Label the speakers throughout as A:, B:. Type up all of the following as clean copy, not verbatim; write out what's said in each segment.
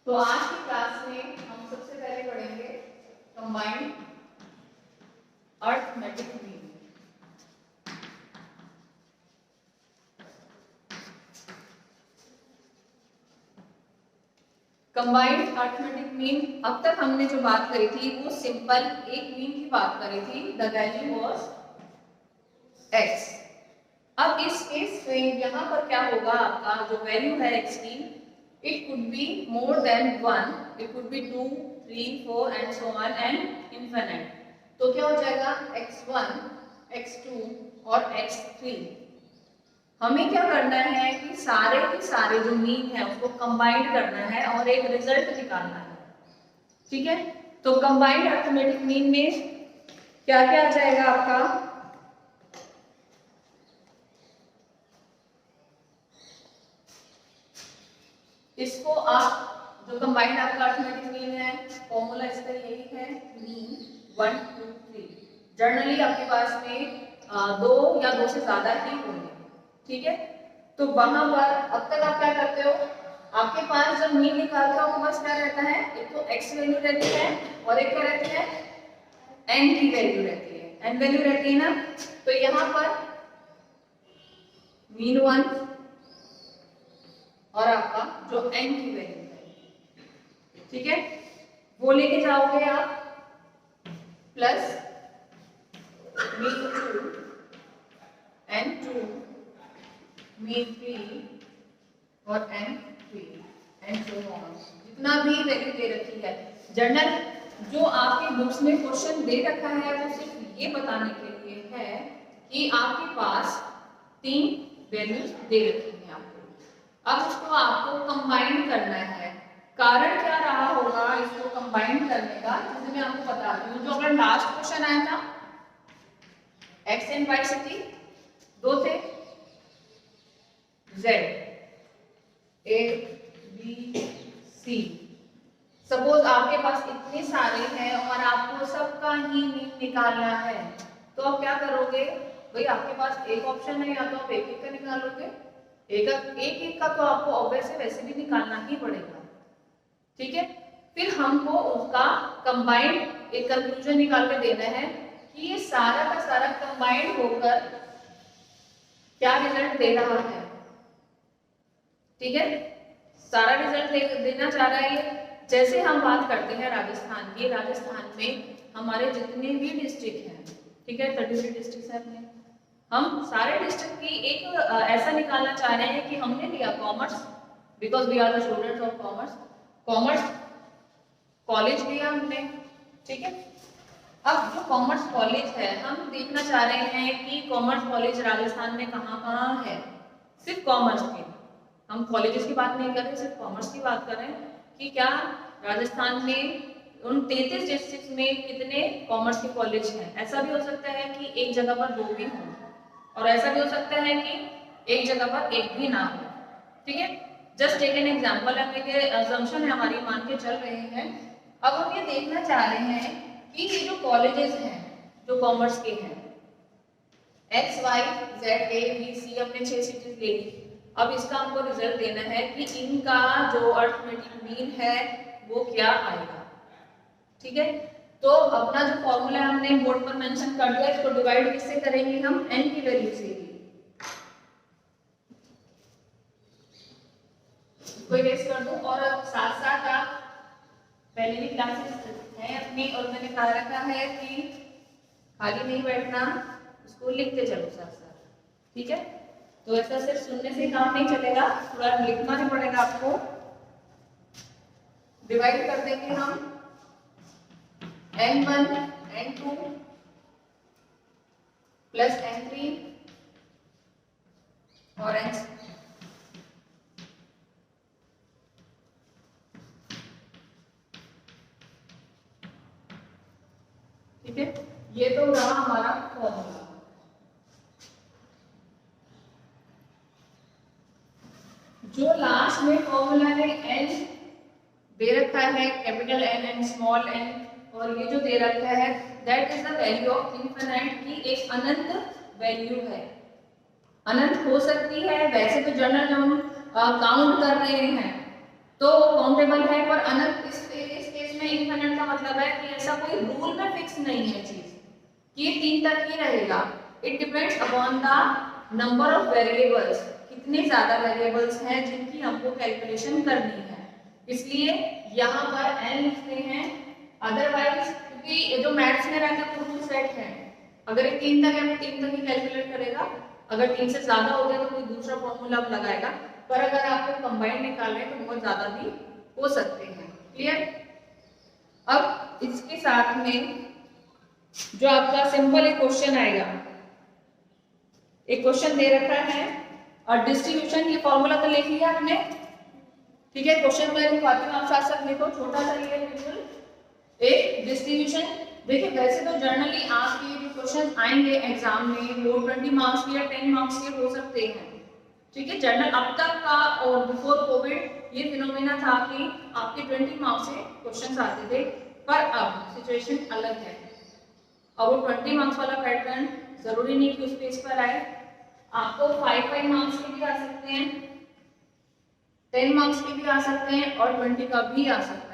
A: तो आज की क्लास में हम सबसे पहले पढ़ेंगे combined arithmetic mean. Combined arithmetic mean, अब तक हमने जो बात करी थी वो सिंपल एक मीन की बात करी थी, द वैल्यू वाज x। अब इस केस में यहाँ पर क्या होगा, आपका जो वैल्यू है x की, it could be more than 1, it could be 2, 3, 4 and so on and infinite। तो क्या हो जाएगा x1, x2 और x3। हमें क्या करना है कि सारे के सारे जो मीन है उसको कंबाइंड करना है और एक रिजल्ट निकालना है। ठीक है, तो कंबाइंड अर्थमेटिक मीन में क्या क्या आ जाएगा आपका, इसको आप जो कंबाइंड आपका अर्थमेटिक मीन है, फॉर्मूला इसका यही है, मीन 1 2 3। जनरली आपके पास में दो या दो से ज्यादा ही होंगे। ठीक है, तो वहां पर अब तक आप क्या करते हो, आपके पास जब मीन निकालते हो आपके पास क्या रहता है, एक तो x वैल्यू रहती है और एक क्या रहती है, n की वैल्यू रहती है, n वैल्यू रहती है ना। तो यहाँ पर मीन 1 और आपका जो n की वैल्यू है, ठीक है, वो लेके जाओगे आप प्लस मीन 2 n2 मीन 3 और n3 एंड सो ऑन, जितना भी वैल्यू दे रखी है। जनरल जो आपके बुक्स में क्वेश्चन दे रखा है वो सिर्फ ये बताने के लिए है कि आपके पास 3 वैल्यूज दे रखी है आपको। अब उसको आपको कंबाइन करना है। कारण क्या रहा होगा इसको कंबाइन करने का, जैसे मैं आपको बताती हूँ, जो अगर लास्ट क्वेश्चन आया था एक्स एंड वाई से थी, दो थे z a b c। Suppose आपके पास इतने सारे हैं और आपको सबका ही मीन निकालना है, तो आप क्या करोगे भाई, आपके पास एक ऑप्शन है, या तो आप एक एक का निकालोगे, एक का तो आपको ऑब्वियसली वैसे भी निकालना ही पड़ेगा। ठीक है, फिर हमको उसका कंबाइंड एक कंक्लूजन निकाल के देना है कि ये सारा का सारा कंबाइंड होकर क्या रिजल्ट दे रहा है। ठीक है, सारा रिजल्ट देना चाह रहा है ये। जैसे हम बात करते हैं राजस्थान की, राजस्थान में हमारे जितने भी डिस्ट्रिक्ट हैं, ठीक है, 33 डिस्ट्रिक्ट है अपने, हम सारे डिस्ट्रिक्ट की एक ऐसा निकालना चाह रहे हैं कि हमने लिया commerce, because we are the students of commerce, commerce college लिया हमने। ठीक है, अब जो कॉमर्स कॉलेज है हम देखना चाह रहे हैं कि कॉमर्स कॉलेज राजस्थान में कहाँ है, सिर्फ कॉमर्स के, हम कॉलेजेस की बात नहीं कर रहे, सिर्फ कॉमर्स की बात कर रहे हैं कि क्या राजस्थान में उन 33 डिस्ट्रिक्ट में कितने कॉमर्स के कॉलेज हैं। ऐसा भी हो सकता है कि एक जगह पर 2 भी हों और ऐसा भी हो सकता है कि एक जगह पर एक भी ना हो। ठीक है, जस्ट टेक एन एग्जांपल, हम एक असम्पशन है हमारी, मान के चल रहे हैं। अब हम ये देखना चाह रहे हैं कि ये जो कॉलेजेस हैं जो कॉमर्स के हैं, X Y Z A B C, अपने 6 सिटीज ले ली। अब इसका हमको रिजल्ट देना है कि इनका जो अर्थमेटिक मीन है वो क्या आएगा। ठीक है, तो अपना जो फॉर्मूला हमने बोर्ड पर मेंशन कर दिया, इसको डिवाइड किससे करेंगे हम, n की वैल्यू से ही। इसको इरेज कर दो और साथ साथ आप पहले भी क्लासेस हैं अपनी और मैंने कहा रखा है कि खाली नहीं बैठना, इसको लिखते चलो साथ साथ। ठीक है, तो ऐसा सिर्फ सुनने से काम नहीं चलेगा, थोड़ा लिखना भी पड़ेगा आपको। डिवाइड कर देंगे हम n1 n2 प्लस n3 और n6। ठीक है, ये तो रहा हमारा फॉर्मूला। जो लास्ट में फॉर्मूला है n दे रखा है, capital N and small n, और ये जो दे रखा है that is the value of infinite, की एक अनंत वैल्यू है। अनंत हो सकती है, वैसे तो जनरल हम काउंट कर रहे हैं तो काउंटेबल है, पर अनंत इस केस में इनफिनिट का मतलब है कि ऐसा कोई रूल में फिक्स नहीं है चीज कि ये 3 तक ही रहेगा। It depends upon the number of variables, कितने ज्यादा वेरिएबल्स हैं जिनकी हमको कैलकुलेशन करनी है, इसलिए यहाँ पर n लिखते हैं। अदरवाइज क्योंकि जो मैथ्स में रहता है वो रूल सेट है, अगर ये 3 तक है वो 3 तक ही कैलकुलेट करेगा, अगर 3 से ज्यादा हो गया तो कोई दूसरा फॉर्मूला लगाएगा, पर अगर आपको कंबाइंड निकालना है तो बहुत ज्यादा भी हो सकते हैं। क्लियर? अब इसके साथ में जो आपका सिंपल एक क्वेश्चन आएगा, एक क्वेश्चन दे रखा है और डिस्ट्रीब्यूशन की फॉर्मूला तो लिख लिया हमने, ठीक है। क्वेश्चन में लिखवाती हूँ, आप साथ साथ लिखो, छोटा सा ये बिल्कुल एक डिस्ट्रीब्यूशन। देखिए वैसे तो जनरली आपके जो क्वेश्चन आएंगे एग्जाम में वो 20 मार्क्स के या 10 मार्क्स के हो सकते हैं, ठीक है। जनरल अब तक का और बिफोर कोविड ये फिनोमेना था कि आपके 20 मार्क्स से क्वेश्चंस आते थे, पर अब सिचुएशन अलग है। अब वो 20 मार्क्स वाला पैटर्न जरूरी नहीं कि उस पेज पर आए, आपको 5 मार्क्स के भी आ सकते हैं, 10 मार्क्स के भी आ सकते हैं और 20 का भी आ सकता है।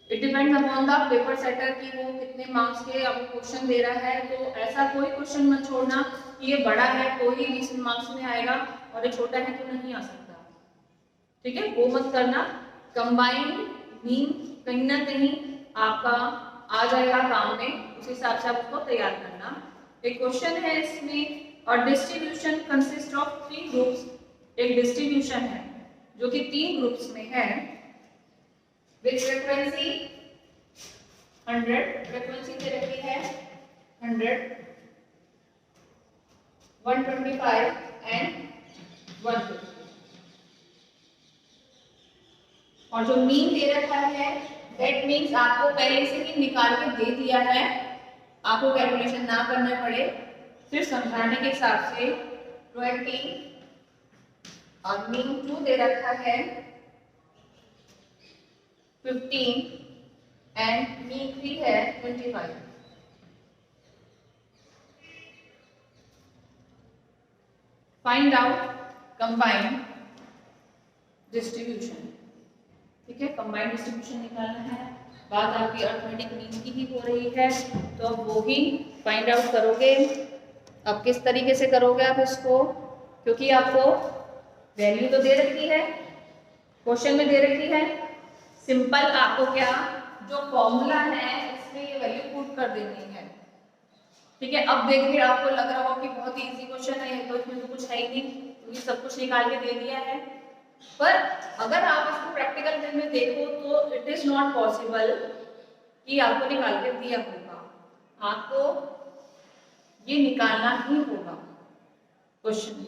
A: It depends upon the paper setter कि वो कितने मार्क्स के आपको क्वेश्चन दे रहा है। तो ऐसा कोई क्वेश्चन मत छोड़ना कि ये बड़ा है कोई 20 मार्क्स में आएगा और ये छोटा है तो नहीं आ सकता, ठीक है, वो मत करना। कंबाइंड मीन कहीं ना कहीं आपका आ जाएगा काम में, उस हिसाब से आप उसको तैयार करना। एक क्वेश्चन है इसमें, और डिस्ट्रीब्यूशन कंसिस्ट ऑफ 3 ग्रुप्स। एक डिस्ट्रीब्यूशन है जो कि 3 ग्रुप्स में है, विद फ्रीक्वेंसी 100, फ्रीक्वेंसी दे रखी है 100, 125 एंड 150, और जो मीन दे रखा है दैट मीन्स आपको पहले से ही निकाल के दे दिया है, आपको कैलकुलेशन ना करना पड़े, फिर समझाने के हिसाब से 20 और मीन 2 दे रखा है 15 एंड मीन 3 है 25। फाइंड आउट कंबाइंड डिस्ट्रीब्यूशन, ठीक है। कंबाइंड डिस्ट्रीब्यूशन निकालना है, बात आपकी अर्थमेटिक मीन की ही हो रही है, तो अब वो ही फाइंड आउट करोगे। अब किस तरीके से करोगे आप इसको, क्योंकि आपको वैल्यू तो दे रखी है, क्वेश्चन में दे रखी है, सिंपल आपको क्या जो फॉर्मूला है इसमें ये वैल्यू पुट कर देनी है, ठीक है। अब देखिए आपको लग रहा हो कि बहुत ही इजी क्वेश्चन है, तो इसमें तो कुछ है ही नहीं क्योंकि सब कुछ निकाल के दे दिया है, पर अगर आप इसको प्रैक्टिकल वे में देखो तो इट इज नॉट पॉसिबल कि आपको निकाल के दिया होगा, आपको ये निकालना ही होगा क्वेश्चन,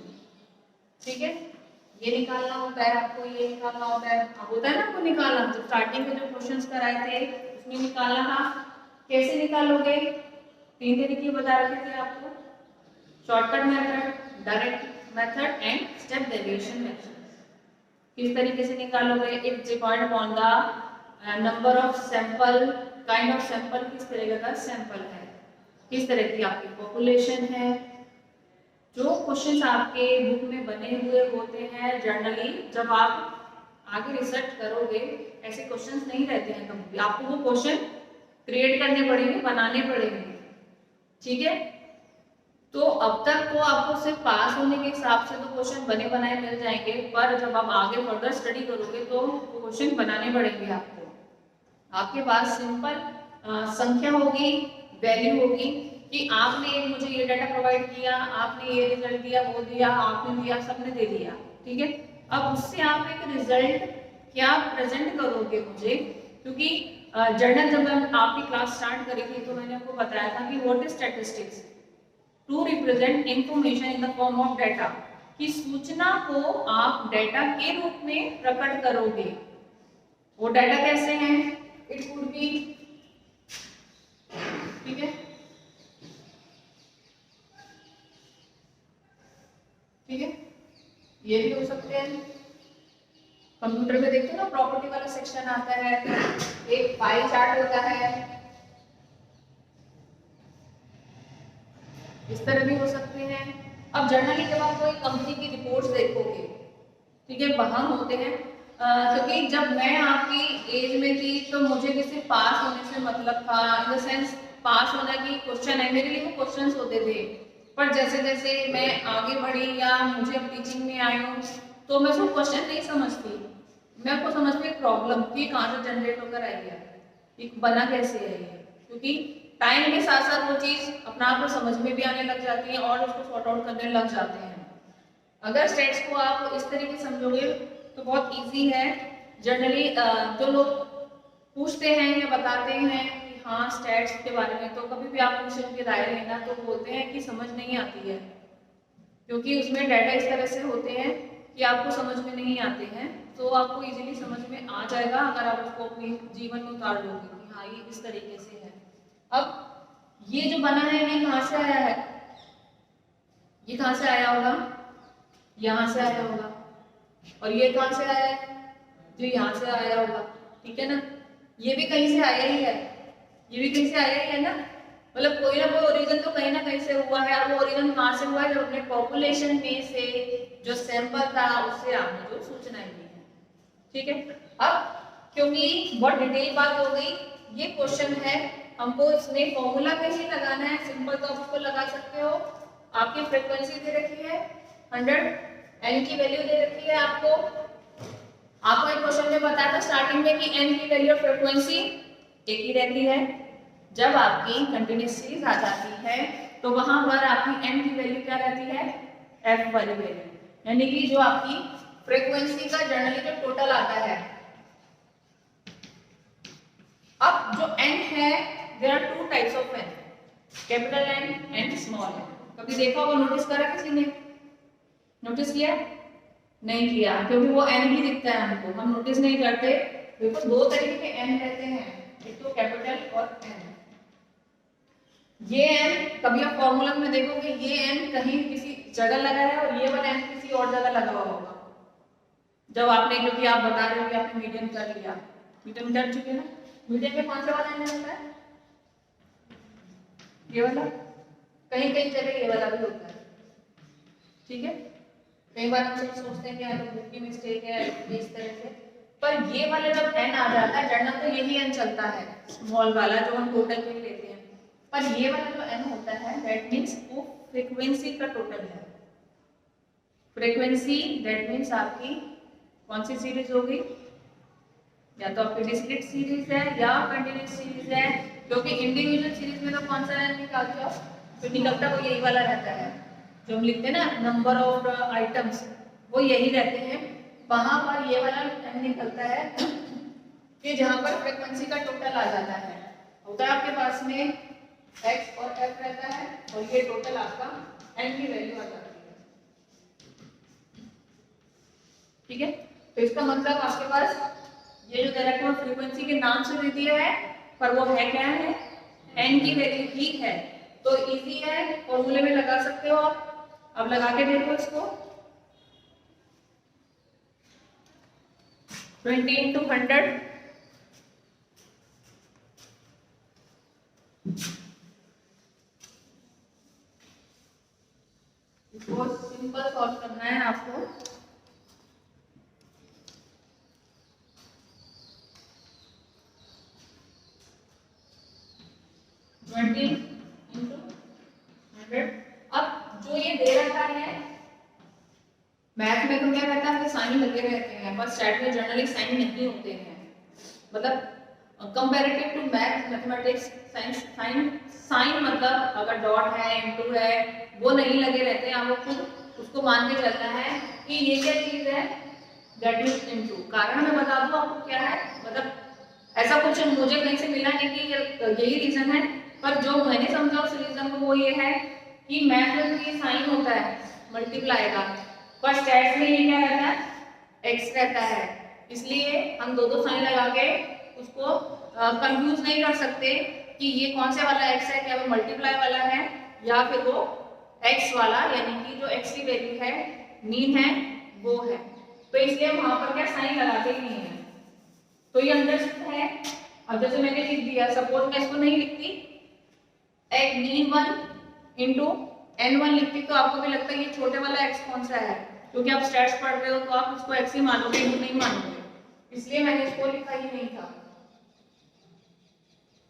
A: ठीक है। ये निकालना होता है आपको, ये निकालना होता है, अब होता है ना आपको निकालना, तो स्टार्टिंग में जो क्वेश्चंस कराए थे उसमें निकालना था, कैसे निकालोगे, 3 तरीके बता रखे थे आपको, shortcut method, direct method and step deviation method. किस तरीके से निकालोगे, it depend upon the number of sample, kind of sample, किस तरह का सैंपल है, किस तरह की आपकी पॉपुलेशन है। जो क्वेश्चंस आपके बुक में बने हुए होते हैं जनरली, जब आप आगे रिसर्च करोगे ऐसे क्वेश्चंस नहीं रहते हैं कभी भी, आपको वो क्वेश्चन क्रिएट करने पड़ेंगे, बनाने पड़ेंगे, ठीक है। तो अब तक तो आपको सिर्फ पास होने के हिसाब से तो क्वेश्चन बने बनाए मिल जाएंगे, पर जब आप आगे फर्दर स्टडी करोगे तो क्वेश्चन बनाने पड़ेंगे आपको। आपके पास सिंपल संख्या होगी, वैल्यू होगी कि आपने मुझे ये डाटा प्रोवाइड किया, आपने ये रिजल्ट दिया, वो दिया, आपने दिया, सबने दे दिया, ठीक है। अब उससे आप एक रिजल्ट क्या प्रेजेंट करोगे मुझे, क्योंकि जर्नल जब आपकी क्लास स्टार्ट करी थी तो मैंने आपको बताया था कि what is statistics, to represent information in the form of data, कि सूचना को आप डाटा के रूप में प्रकट करोगे। वो डाटा कैसे हैं, इट कुड बी, ठीक है, ठीक है, ये भी हो सकते हैं। कंप्यूटर में देखते हो ना प्रॉपर्टी वाला सेक्शन आता है, एक पाई चार्ट होता है, इस तरह भी हो सकते हैं। अब जनरली जब आप कोई कंपनी की रिपोर्ट्स देखोगे, ठीक है, वहां होते हैं क्योंकि जब मैं आपकी एज में थी तो मुझे किसी पास होने से मतलब था, इन द सेंस पास होना की क्वेश्चन है मेरे लिए, वो क्वेश्चंस होते थे। पर जैसे जैसे मैं आगे बढ़ी या मुझे अब टीचिंग में आई हूँ तो मैं उसको क्वेश्चन नहीं समझती, मैं आपको समझती एक प्रॉब्लम कि कहाँ से जनरेट होकर आई है, ये बना कैसे है ये, क्योंकि टाइम के साथ साथ वो चीज अपना आप को समझ में भी आने लग जाती है और उसको सॉर्ट आउट करने लग जाते हैं। अगर स्टेट्स को आप इस तरीके समझोगे तो बहुत इजी है। जनरली जो लोग पूछते हैं या बताते हैं कि हाँ स्टेट्स के बारे में, तो कभी भी आप उनसे उनकी राय लेना तो बोलते हैं कि समझ नहीं आती है, क्योंकि उसमें डाटा इस तरह से होते हैं कि आपको समझ में नहीं आते हैं। तो आपको इजीली समझ में आ जाएगा अगर आप उसको अपने जीवन में उतार लोगे कि हाँ ये इस तरीके से है। अब ये जो बना है ये कहाँ से आया है, ये कहाँ से आया होगा, यहाँ से आया होगा, और ये कहाँ से आया है, जो यहाँ से आया होगा, ठीक है ना, ये भी कहीं से आया ही है, ये भी कहीं से आया ही है ना, मतलब कोई ना कोई ओरिजिन तो कहीं ना कहीं से हुआ है। और वो ओरिजिन कहाँ से हुआ है, जब अपने पॉपुलेशन में से जो सैंपल था उससे आपने जो सूचनाएं ली है, ठीक है। अब क्योंकि बहुत डिटेल बात हो गई, ये क्वेश्चन है हमको इसमें फॉर्मूला कैसे लगाना है, सिंपल तो आप उसको लगा सकते हो। आपकी फ्रीक्वेंसी दे रखी है 100, एन की वैल्यू दे रखी है आपको एक क्वेश्चन में बताया था स्टार्टिंग में कि एन की वैल्यू फ्रीक्वेंसी एक ही रहती है। जब आपकी कंटिन्यूअस सीरीज आ जाती है तो वहां पर आपकी एन की वैल्यू क्या रहती है, एफ वाली वैल्यू, यानी कि जो आपकी फ्रीक्वेंसी का जनरली जो टोटल आता है। अब जो एन है, there are two types of N, capital N and small N. कभी देखा होगा, नोटिस करा किसी ने, नोटिस किया नहीं किया, क्योंकि वो एन ही दिखता है हमको, हम नोटिस नहीं करते। देखो दो तरीके के एन रहते हैं, एक तो कैपिटल और एन। ये एन कभी आप फॉर्मूला में देखोगे ये एन कहीं किसी जगह लगा है और ये वाला एन किसी और जगह लगा हुआ होगा। जब आपने, क्योंकि आप बता रहे हो कि आपने मीडियम कर लिया, मीडियम कर चुके ना, मीडियम में कौन सा वाला एन होता है, ये वाला, कहीं कहीं जगह ये वाला भी होता है, ठीक है। कई बार हम सब सोचते हैं कि यार बुक की मिस्टेक है इस तरह से, पर ये वाला जब एन आ जाता है, जनरल तो यही एन चलता है स्मॉल वाला जो हम टोटल में लेते हैं, पर ये वाला जो एन होता है दैट मींस वो फ्रीक्वेंसी का टोटल है। फ्रीक्वेंसी दैट मींस आपकी कौन सी सीरीज होगी, या तो आपकी डिस्क्रीट सीरीज है या कंटीन्यूअस सीरीज है, क्योंकि इंडिविजुअल सीरीज में तो कौन सा एन निकालते हो, तो निकलता वो यही वाला रहता है, जो हम लिखते हैं ना नंबर ऑफ आइटम्स, वो यही रहते हैं। वहां पर ये वाला एन निकलता है कि जहां पर फ्रीक्वेंसी का टोटल आ जाता है, होता है आपके पास में एक्स और एफ रहता है, और ये टोटल आपका एन की वैल्यू आ जाती है, ठीक है। तो इसका मतलब आपके पास ये जो दे रखा है फ्रीक्वेंसी के नाम से दे दिया है, पर वो है क्या है, एन की वैल्यू ही है। तो इजी है, फॉर्मूले में लगा सकते हो आप। अब लगा के देखो इसको, 20 into 100, इसको सिंपल सॉल्व करना है आपको। अब जो ये दे रखा है, मैथ में तो क्या रहता है, साइन लगे रहते हैं, पर स्टैट में जनरली साइन नहीं होते हैं, मतलब comparative to math mathematics science sign मतलब अगर डॉट है इनटू है वो नहीं लगे रहते हैं, आपको खुद उसको मान के चलना है कि ये क्या चीज है, दैट मींस इनटू। कारण मैं बता दूं आपको क्या है, मतलब ऐसा कुछ मुझे कहीं से मिला नहीं कि यही रीजन है, पर जो मैंने समझा उस रीजन को वो ये है कि मैथ में तो ये साइन होता है मल्टीप्लाई का, पर स्टैट्स में ये क्या रहता है, एक्स रहता है, इसलिए हम दो साइन लगा के उसको कंफ्यूज नहीं कर सकते कि ये कौन से वाला एक्स है, क्या वो मल्टीप्लाई वाला है या फिर वो एक्स वाला, यानी कि जो एक्स की वैल्यू है मीन है वो है। तो इसलिए हम वहां पर क्या साइन लगाते ही नहीं है। तो ये अंडरस्टूड है। अब जैसे मैंने लिख दिया, सपोज मैं इसको नहीं लिखती, एक d1 इंटू n1 लिखती तो आपको भी लगता है ये छोटे वाला x कौन सा है, क्योंकि आप स्टैट्स पढ़ रहे हो तो आप उसको x ही मानोगे, इंटू नहीं मानोगे। इसलिए मैंने इसको लिखा ही नहीं था।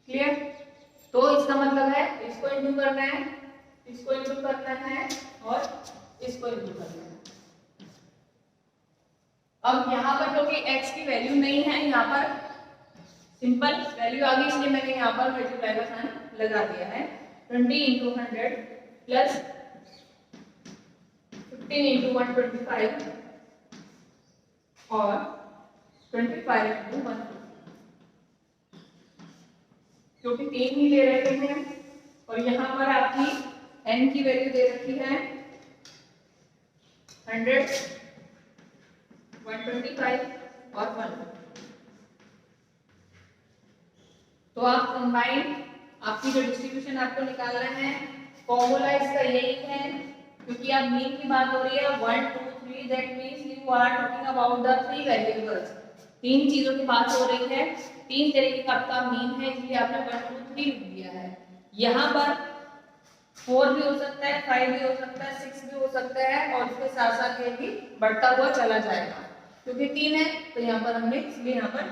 A: क्लियर? तो इसका मतलब है इसको इंटू करना है, इसको इंटू करना है और इसको इंटू करना है। अब यहाँ पर क्योंकि x की वैल्यू नहीं है, यहाँ पर सिंपल वैल्यू आ गई, इसलिए मैंने यहाँ पर मल्टीप्लाई का साइन लगा दिया है। 20 इंटू 100 प्लस 15 इंटू 125 और 25 इंटू 150, क्योंकि 3 ही ले रखे हैं और यहाँ पर आपकी n की वैल्यू दे रखी है 100, 125 और 150। तो आप कंबाइंड आपकी जो डिस्ट्रीब्यूशन आपको निकालना है, फॉर्मूला इसका यही है, क्योंकि आप मीन की बात हो रही है 1 2 3, that means you are talking about the 3 variables. 3 चीजों की बात हो रही है, 3 तरीके का आपका मीन है, इसलिए आपने 1 2 3 लिख दिया है। यहाँ पर 4 भी हो सकता है, 5 भी हो सकता है, 6 भी हो सकता है और इसके साथ साथ ये भी बढ़ता हुआ चला जाएगा, क्योंकि 3 है तो यहाँ पर हमने इसलिए यहाँ पर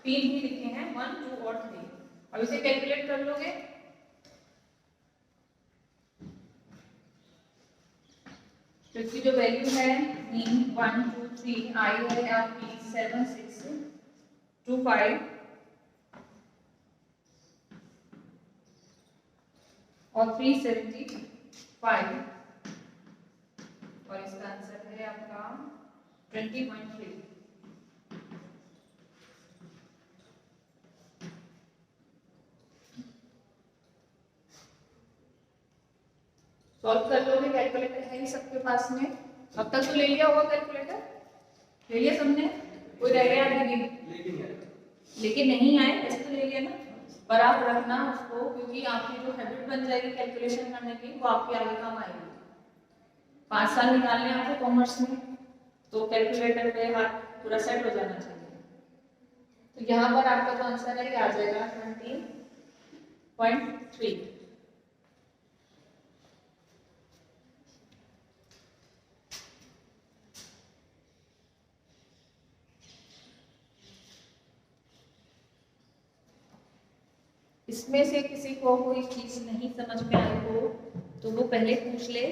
A: 3 ही लिखे हैं, 1 2 और 3। अब इसे कैलकुलेट कर लोगे, तो इसकी जो वैल्यू है मीन 1 2 3 आई है आपकी 7 6 2 5 और 375 और इसका आंसर है आपका 20.3। सॉल्व कर लोगे, कैलकुलेटर है ही सबके पास में। अब तक तो ले लिया होगा कैलकुलेटर, ले लिया सबने? कोई रह गया दीदी? लेकिन नहीं आए ऐसे तो ले लिया ना, पर आप रखना उसको, क्योंकि आपकी जो हैबिट बन जाएगी कैलकुलेशन करने की वो आपके आगे काम आएगी। 5 साल निकालने आपको कॉमर्स में, तो कैलकुलेटर पे हाथ पूरा सेट हो जाना चाहिए। तो यहाँ पर आपका जो आंसर है ये आ जाएगा 20.3। इसमें से किसी को कोई चीज नहीं समझ में आई हो तो वो पहले पूछ ले,